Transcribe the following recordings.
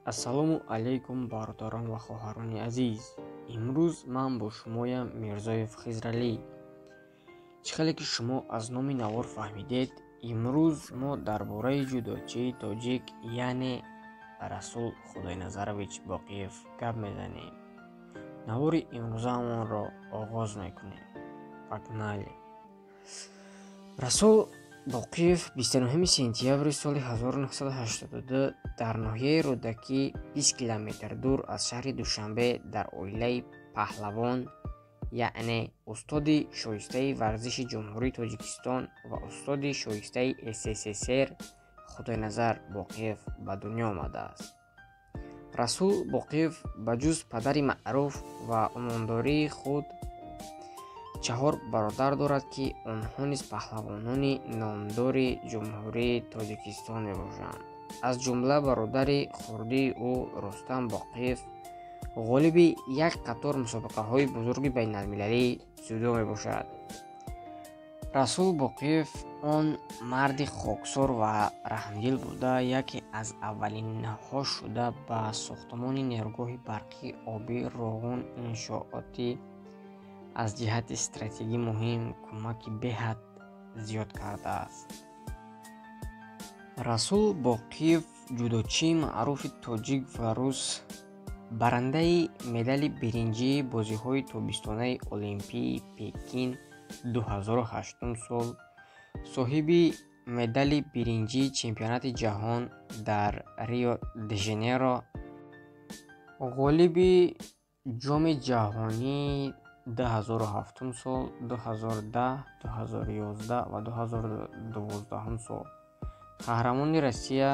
ассалому алайкум бародарон ва хоҳарони азиз. имрӯз ман бо шумоям Мирзоев Хизралӣ. чӣ хеле ки шумо аз номи навор фаҳмидед, имрӯз мо дар бораи ҷудочии тоҷик яъне Расул Худойназарович Боқиев гап мезанем. навори имрӯзаамонро оғоз мекунем. пагнали. Расул Боқиев 29 сентябри соли 1982 дар ноҳияи Рӯдакӣ 20 километр дур аз шаҳри Душанбе дар оилаи паҳлавон, яъне устоди шоистаи варзиши ҷумҳурии Тоҷикистон ва устоди шоистаи СССР Худойназар Боқиев ба дунё омадааст. Расул Боқиев ба ҷуз падари маъруф ва умондории худ 4 бародар дорад ки онҳо низ паҳлавонони номдори ҷумҳурии Тоҷикистон мебошанд. аз ҷумла бародари хурдии ӯ Рустам Боқиев ғолиби як қатор мусобиқаҳои бузурги байналмилалӣ дзюдо мебошад. Расул Боқиев он марди хоксор ва раҳмдил буда, яке аз аввалинҳо шуда ба сохтмони нерӯгоҳи барқии оби Роғун иншооти аз ҷиҳати стратегӣ муҳим кӯмаки беҳад зиёд кардааст. Расул Боқиев ҷудочии маъруфи тоҷик ва рус, барандаи медали биринҷии бозиҳои тобистонаи Олимпии Пекин 2008 сол, соҳиби медали биринҷии чемпионати ҷаҳон дар Рио де Жанейро, ғолиби ҷоми ҷаҳонии 2007 сол, 2010, 2011 ва 2012 сол, қаҳрамони Россия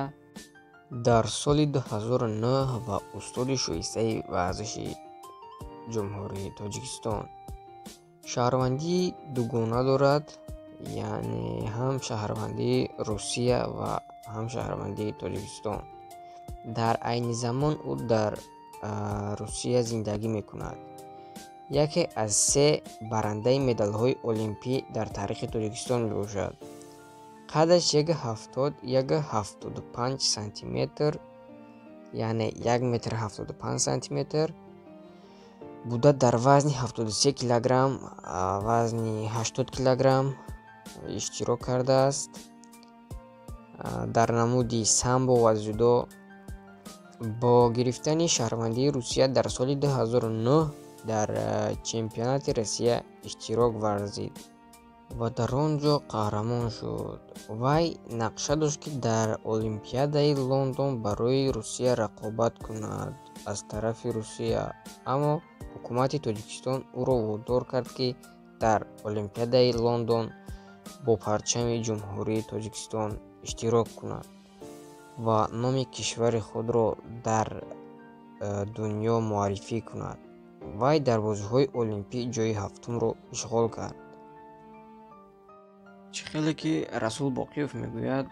дар соли 2009 ва устоди шоистаи варзиши ҷумҳурии Тоҷикистон. шаҳрвандии дугона дорад, яъне ҳам шаҳрвандии Русия ва ҳам шаҳрвандии Тоҷикистон. дар айни замон ӯ дар Русия зиндагӣ мекунад. яке аз 3 барандаи медалҳои олимпӣ дар таърихи Тоҷикистон мебошад. қадаш 1,75 сантиметр, яъне 1,75 сантиметр буда, дар вазни 73 килограмм, вазни 80 килограмм иштирок кардааст. дар намуди самбо ва зюдо бо гирифтани шаҳрвандии Русия дар соли 2009 дар чемпионати Россия иштирок варзид ва дар он ҷо қаҳрамон шуд. вай нақша дошт ки дар Олимпиадаи Лондон барои Русия рақобат кунад аз тарафи Русия, аммо ҳукумати Тоҷикистон ӯро водор кард ки дар Олимпиадаи Лондон бо парчами ҷумҳурии Тоҷикистон иштирок кунад ва номи кишвари худро дар дунё муаррифӣ кунад. вай дар бозиҳои олимпӣ ҷойи 7-умро ишғол кард. чӣ хеле ки Расул Боқиев мегӯяд,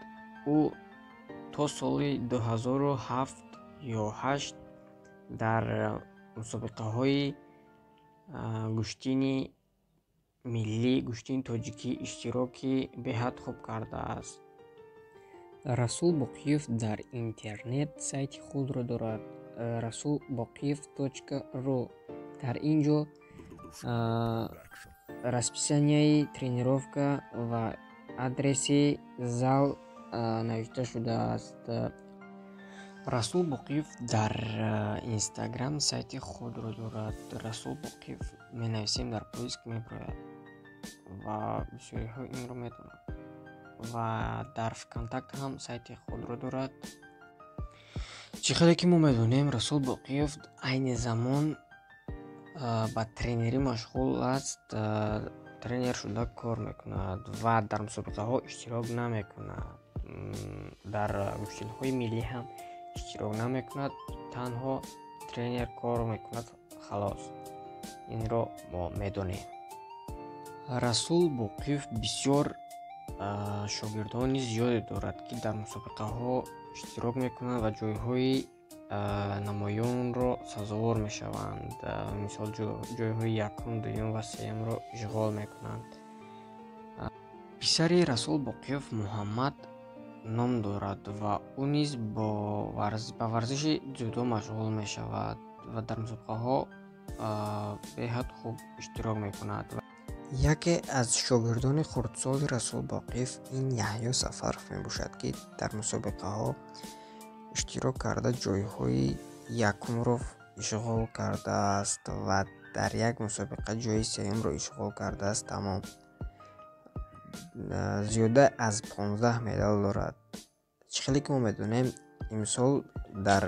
ӯ то соли 2007 ё 8 дар мусобиқаҳои гӯштини миллӣ, гӯштини тоҷикӣ иштироки беҳад хуб кардааст. Расул Боқиев дар интернет сайти худро дорад, rasulboqiev.ru. дар ин ҷо расписанияи тренировка ва адреси зал навишта шудааст. Расул Боқиев дар Инстаграм сайти худро дорад. Расул Боқиев менависем, дар поиск мебирояд ва бисёриҳо инро медонанд. ва дар ВКонтакт ҳам сайти худро дорад. чӣ хеле ки мо медонем, Расул Боқиев айни замон ба тренерӣ машғул аст, тренер шуда кор мекунад ва дар мусобиқаҳо иштирок намекунад. дар гӯштиниҳои миллӣ ҳам иштирок намекунад, танҳо тренер кор мекунад, халос. инро мо медонем. Расул Боқиев бисёр шогирдони зиёде дорад ки дар мусобиқаҳо иштирок мекунанд ва ҷойҳои намоёнро сазовор мешаванд. мисол ҷойҳои якум, дуюм ва сеюмро ишғол мекунанд. писари Расул Боқиев Муҳаммад ном дорад ва ӯ низ ба варзиши ҷудо машғул мешавад ва дар мусобиқаҳо беҳад хуб иштирок мекунад. яке аз шогирдони хурдсоли Расул Боқиев ин Яҳьё Сафаров мебошад, ки дар мусобиқаҳо иштирок карда ҷойҳои якумро ишғол кардааст ва дар як мусобиқа ҷойи сеюмро ишғол кардааст. Тамом зиёда аз 15 медал дорад. чихеле ки мо медонем имсол дар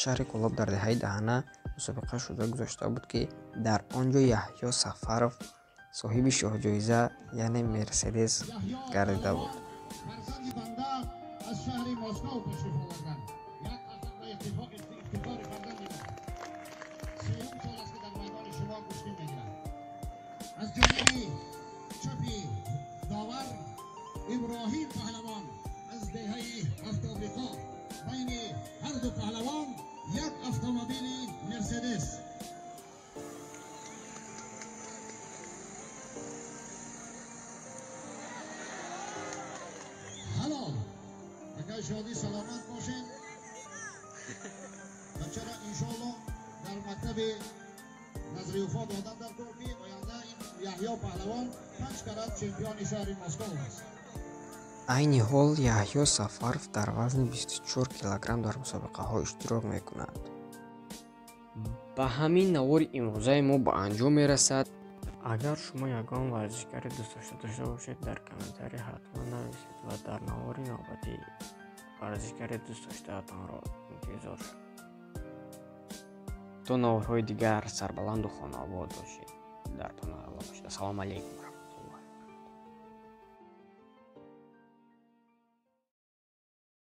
шаҳри Кӯлоб дар деҳаи даҳана мусобиқа шуда гузошта буд, ки дар он ҷо Яҳьё Сафаров соҳиби шоҳҷоиза яъне Мерседес гардида буд. ابراهیم پهلوان از دهه هفت آمریکا بین هر دو پهلوان یک اتومبیل مرسدس. حالا اگر شادی سلامت باشین بچه‌ها انشالله در مکتب نظریوفا دادن در ترکیه آینده یحیی پهلوان 5 کرات چمپیون شهر مسکو است. айни ҳол Яҳьё Сафаров дар вазни 24 килограмм дар мусобиқаҳо иштирок мекунад. ба ҳамин навори имрӯзаи мо ба анҷом мерасад. агар шумо ягон варзишгари дӯстдошта дошта бошед, дар комментария ҳатман нависед ва дар навори навбатӣ варзишгари дӯстдоштаатонро интизор шуд. то наворҳои дигар сарбаланду хонобод бошед. дартон алло бошед. ассалому алайкум.